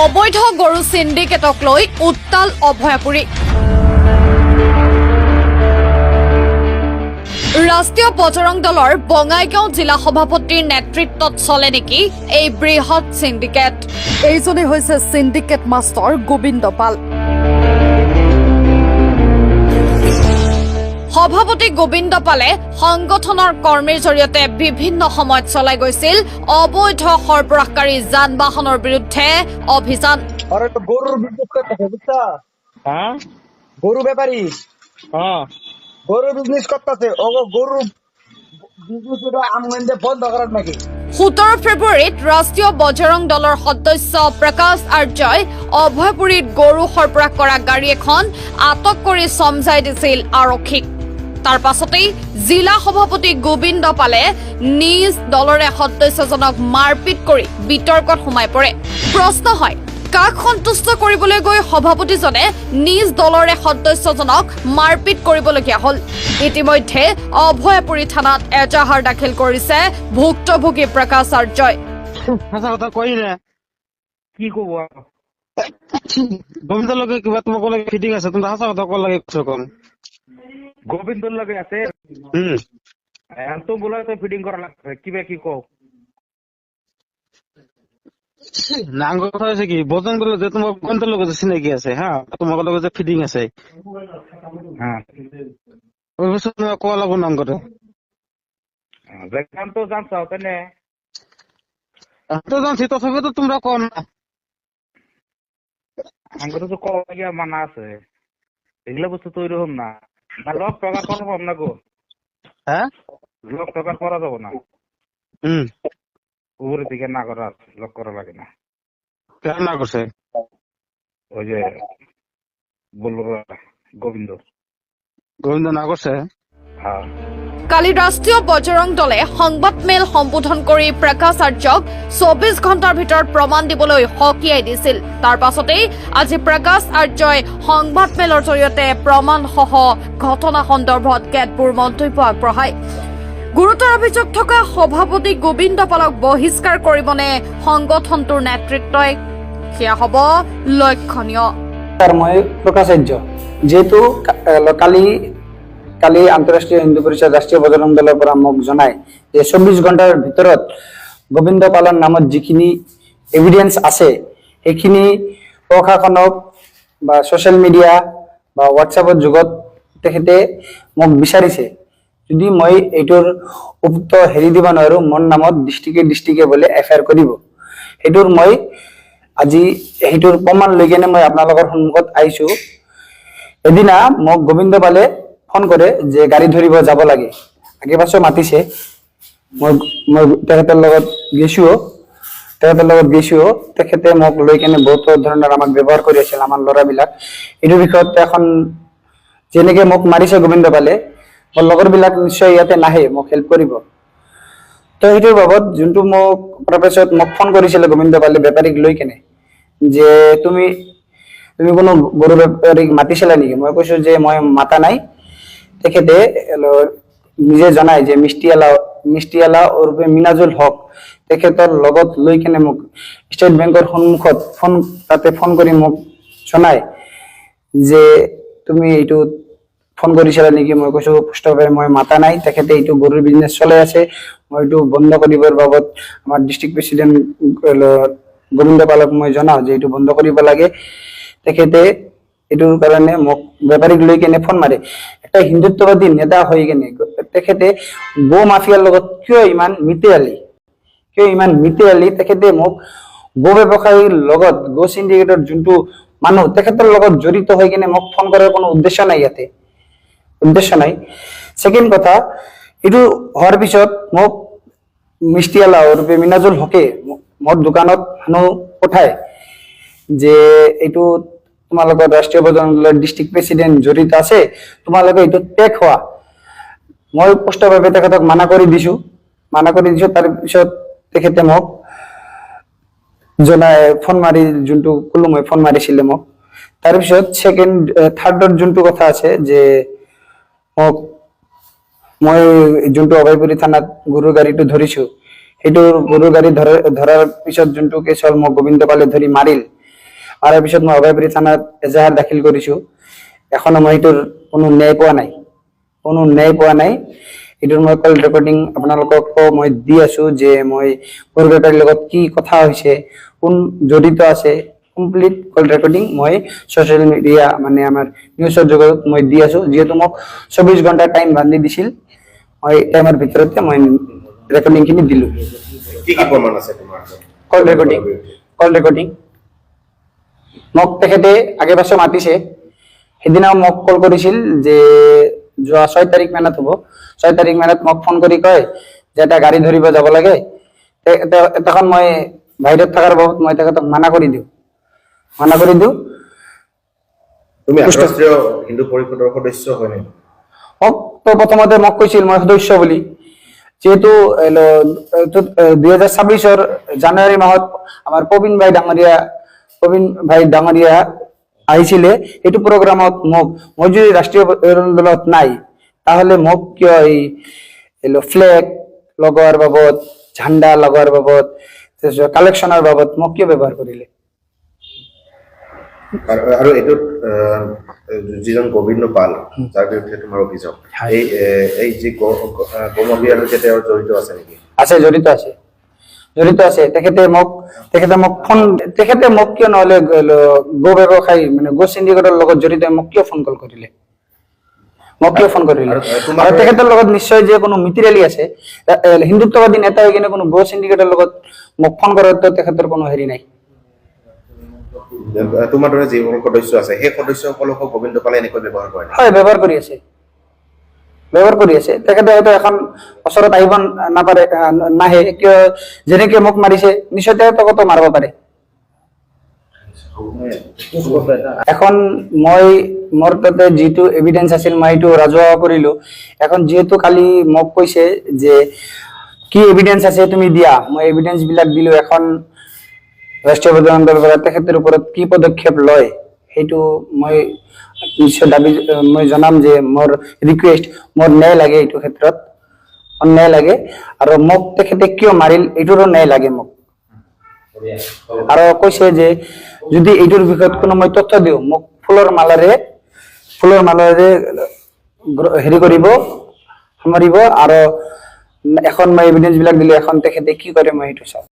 অবৈধ গৰু সিন্ডিকেটক লৈ উত্তাল অভয়াপুৰী। ৰাষ্ট্ৰীয় বজৰং দলৰ বঙাইগাঁও জিলা সভাপতিৰ নেতৃত্বত চলে নেকি এই বৃহৎ সিন্ডিকেট। এইজনে হৈছে সিন্ডিকেট মাষ্টাৰ গোবিন্দ পাল। সভাপতি গোবিন্দ পালে সংগঠনৰ কৰ্মীৰ জৰিয়তে বিভিন্ন সময়ত চলাই গৈছিল অবৈধ সৰবৰাহকাৰী যান বাহনৰ বিৰুদ্ধে অভিযান। গৰু ব্যাপাৰী গৰু বিজনেস কৰতেছে গৰু বিজনেস বন্ধ কৰাৰ নাকি। 17 ফেব্ৰুৱাৰীত ৰাষ্ট্ৰীয় বজৰং দলৰ সদস্য প্ৰকাশ আৰ্যই অভয়পুৰীত গৰু সৰবৰাহ কৰা গাড়ী এখন আটক কৰি চমজাই দিছিল আৰক্ষীক। তাৰ পাছতেই জিলা সভাপতি গোবিন্দ পালে নিজ দলৰে সদস্যজনক মাৰপিট কৰি বিতৰ্কত সোমাই পৰে। প্ৰশ্ন হয়, কাক সন্তুষ্ট কৰিবলৈ গৈ সভাপতিজনে নিজ দলৰে সদস্যজনক মাৰপিট কৰিবলগীয়া হ'ল। ইতিমধ্যে অভয়পুৰী থানাত এজাহাৰ দাখিল কৰিছে ভুক্তভোগী প্ৰকাশ আৰ্যই। সঁচা কথা কইলে কি কব গোবিন্দৰ লগে কিবা তোমাক লগে ফিটিং আছে, তুমি সঁচা কথা কল লাগে কম গোবিন্দর লগে আছে তো বলে তো ফিটিং করা লাগবে কিবা কি কও নাঙ্গ কথা হয়েছে কি বজন করলে যে তোমার গোবিন্দর লগে চিনাকি আছে, হ্যাঁ তোমার লগে যে ফিটিং আছে হ্যাঁ ওই বছর তোমার কোয়া লাগবো নাঙ্গটা দেখলাম তো জানছো তাই না তো জানছি তথাপি তো তোমরা কম না আমার তো কল লাগিয়া মানা আছে এগুলা বস্তু তো এরকম না না লোক প্রকার করা পাব না গো। হ্যাঁ লোক প্রকার করা যাবো না উপরে দিকে না করা লোক করা লাগে না। কেন না করছে ওই যে বললো গোবিন্দ গোবিন্দ না করছে। হ্যাঁ কালি ৰাষ্ট্ৰীয় বজৰং দলে সংবাদমেল সম্বোধন কৰি প্ৰকাশ আৰ্যক 24 ঘণ্টাৰ ভিতৰত প্ৰমাণ দিবলৈ সকীয়াই দিছিল। তাৰ পাছতেই আজি প্ৰকাশ আৰ্যই সংবাদমেলৰ জৰিয়তে প্ৰমাণসহ ঘটনা সন্দৰ্ভত কেতবোৰ মন্তব্য আগবঢ়ায়। গুৰুতৰ অভিযোগ থকা সভাপতি গোবিন্দ পালক বহিষ্কাৰ কৰিবনে সংগঠনটোৰ নেতৃত্বই, সেয়া হ'ব লক্ষণীয়। মই প্ৰকাশ আৰ্য যেহেতু কালি আন্তঃৰাষ্ট্ৰীয় হিন্দু পৰিষদ ৰাষ্ট্ৰীয় বজৰং দলৰ পৰা মোক জনায় যে 24 ঘণ্টাৰ ভিতৰত গোবিন্দ পালৰ নামত যিখিনি এভিডেন্স আছে সেইখিনি প্ৰশাসনক বা ছচিয়েল মিডিয়া বা হোৱাটছএপৰ যুগত তেখেতে মোক বিচাৰিছে। যদি মই এইটোৰ উপযুক্ত হেৰি দিব নোৱাৰো মোৰ নামত ডিষ্ট্ৰিক্টে বোলে এফআইআৰ কৰিব। সেইটোৰ মই আজি সেইটোৰ প্ৰমাণ লৈ কেনে মই আপোনালোকৰ সন্মুখত আহিছো। এদিনা মোক গোবিন্দ পালে ফোন কৰে যে গাড়ী ধৰিব যাব লাগে, আগে পাছে মাতিছে। মই তেখেতৰ লগত গৈছো। তেখেতে মোক লৈ কেনে বহুত ধৰণৰ আমাক ব্যৱহাৰ কৰি আছিল আমাৰ ল'ৰাবিলাক। এইটো বিষয়ত এখন যেনেকে মোক মাৰিছে গোবিন্দ পালে মোৰ লগৰ বিলাক নিশ্চয় ইয়াতে নাহে মোক হেল্প কৰিব। তো সেইটোৰ বাবদ যোনটো মোক প্ৰফেছত মোক ফোন কৰিছিলে গোবিন্দ পালে বেপাৰীক লৈ কেনে যে তুমি কোনো গৰু বেপাৰীক মাতিছিলা নেকি? মই কৈছো যে মই মাতা নাই। তেখেতে নিজে জনায় যে মিষ্টিয়ালা ওৰফে মিনাজুল হক তেখেতৰ লগত লৈ কেনে মোক ষ্টেট বেংকৰ সন্মুখত ফোন কৰি মোক জনায় যে তুমি এইটো ফোন কৰিছিলা নেকি? মই কৈছো স্পষ্টভাৱে মই মাতা নাই। তেখেতে এইটো গৰুৰ বিজনেছ চলাই আছে, মই এইটো বন্ধ কৰিবৰ বাবদ আমাৰ ডিষ্ট্ৰিক্ট প্ৰেচিডেণ্ট গোবিন্দ পালক মই জনাও যে এইটো বন্ধ কৰিব লাগে। তেখেতে এইটোৰ কাৰণে মোক বেপাৰীক লৈ কেনে ফোন মাৰে। একটা হিন্দুত্ববাদী নেতা হৈ কেনে তেখেতে গো মাফিয়াৰ লগত কিয় ইমান মিতেয়ালি তেখেতে মোক গো ব্যৱসায়ীৰ লগত গো সিন্ডিকেটৰ যোনটো মানুহ তেখেতৰ লগত জড়িত হৈ কেনে মোক ফোন কৰাৰ কোনো উদ্দেশ্য নাই। ছেকেণ্ড কথা, এইটো হোৱাৰ পিছত মোক মিষ্টিয়ালা ওৰফে মিনাজুল হকে মোৰ দোকানত মানুহ পঠায় যে এইটো তোমালোকৰ ৰাষ্ট্ৰীয় বজৰং দলৰ ডিষ্ট্ৰিক্ট প্ৰেচিডেণ্ট জড়িত আছে, তোমালোকে এইটো টেক হোৱা। মই স্পষ্টভাৱে তেখেতক মানা কৰি দিছো। তাৰপিছত তেখেতে মোক ফোন মাৰি যোনটো কলো মই ফোন মাৰিছিলে মোক। তাৰপিছত থাৰ্ডৰ যোনটো কথা আছে যে মোক মই যোনটো অভয়পুৰী থানাত গৰুৰ গাড়ীটো ধৰিছো, সেইটো গৰুৰ গাড়ী ধৰাৰ পিছত যোনটো কেছ হ'ল মোক গোবিন্দ পালে ধৰি মাৰিল। মাৰাৰ পিছত মই অভয়পুৰী থানাত এজাহাৰ দাখিল কৰিছো। এখনো মই এইটোৰ কোনো ন্যায় পোৱা নাই। এইটোৰ মই কল ৰেকৰ্ডিং আপোনালোকক মই দি আছো যে মই গৰু বেপাৰীৰ লগত কি কথা হৈছে, কোন জড়িত আছে, কমপ্লিট কল ৰেকৰ্ডিং মই সোশ্যাল মিডিয়া মানে আমাৰ নিউজৰ জগতত মই দি আছো। যিহেতু মোক 24 ঘণ্টা টাইম বান্ধি দিছিল, মই টাইমৰ ভিতৰতে মই ৰেকৰ্ডিং খিনি দিলো। কি প্ৰমাণ আছে তোমাৰ? কল ৰেকৰ্ডিং মোক তেখেতে আগে পাছে মাতিছে। সেইদিনা মোক কল কৰিছিল যে যোৱা 6 তাৰিখ মানত হ'ব। 6 তাৰিখ মানত মোক ফোন কৰি কয় যে এটা গাড়ী ধৰিব যাব লাগে। তখন মই বাহিৰত থকাৰ বাবদ মই তেখেতক মানা কৰি দিওঁ। তুমি আন্তঃৰাষ্ট্ৰীয় হিন্দু পৰিষদৰ সদস্য হয় নেকি? মোক তো প্ৰথমতে মোক কৈছিল মই সদস্য বুলি। যেহেতু 2026 জানুৱাৰী মাহত আমাৰ প্ৰবীণ ভাই ডাঙৰীয়া আহিছিলে। এইটো প্ৰগ্ৰামত মই যদি ৰাষ্ট্ৰীয় দলত নাই, তাহলে মোক কিয় এই ফ্লেগ লগোৱাৰ বাবদ, ঝাণ্ডা লগোৱাৰ বাবদ, কালেকশ্যনৰ বাবদ মোক কিয় ব্যৱহাৰ কৰিলে? আৰু এইটোত যিজন গোবিন্দ পাল, যাৰ বিৰুদ্ধে তোমাৰ অভিযোগ, এই যি গৌমাবিয়াৰ সৈতে তেওঁৰ জড়িত আছে নেকি? জড়িত আছে। তেখেতে মোক কিয় নহলে গো ব্যৱসায়ী মানে গো চিণ্ডিকেটৰ লগত জড়িত মোক কিয় ফোন কৰিলে? আৰু তেখেতৰ লগত নিশ্চয় যে কোনো মিতিৰালি আছে। হিন্দুত্ববাদী নেতা হৈ কিনে কোনো গো চিণ্ডিকেটৰ লগত মোক ফোন কৰাটো তেখেতৰ কোনো হেৰি নাই। তোমাৰ দৰে যিসকল সদস্য আছে, সেই সদস্যসকলকো গোবিন্দ পালে এনেকৈ ব্যৱহাৰ কৰে? হয়, ব্যৱহাৰ কৰি আছে। তেখেতে হয়তো এখন ওচৰত আহিব নাহে, কিয় যেনেকে মোক মাৰিছে নিশ্চয় তেখেতকতো মাৰিব পাৰে। এখন মোৰ তাতে যিটো এভিডেন্স আছিল মই এইটো ৰাজহুৱা কৰিলো। এখন যিহেতু কালি মোক কৈছে যে কি এভিডেন্স আছে তুমি দিয়া, মই এভিডেন্স বিলাক দিলো। এখন ৰাষ্ট্ৰীয় বজৰং দলৰ পৰা তেখেতৰ ওপৰত কি পদক্ষেপ লয় সেইটো মই নিশ্চয় মই জনাম যে মোৰ ৰিকুৱেষ্ট, মোৰ ন্যায় লাগে এইটো ক্ষেত্ৰত, ন্যায় লাগে। আৰু মোক তেখেতে কিয় মাৰিল এইটোৰো ন্যায় লাগে মোক। আৰু কৈছে যে যদি এইটোৰ বিষয়ত কোনো মই তথ্য দিওঁ, মোক ফুলৰ মালাৰে হেৰি কৰিব, সামৰিব। আৰু এখন মই এভিডেন্স বিলাক দিলে এখন তেখেতে কি কৰে মই সেইটো চাওঁ।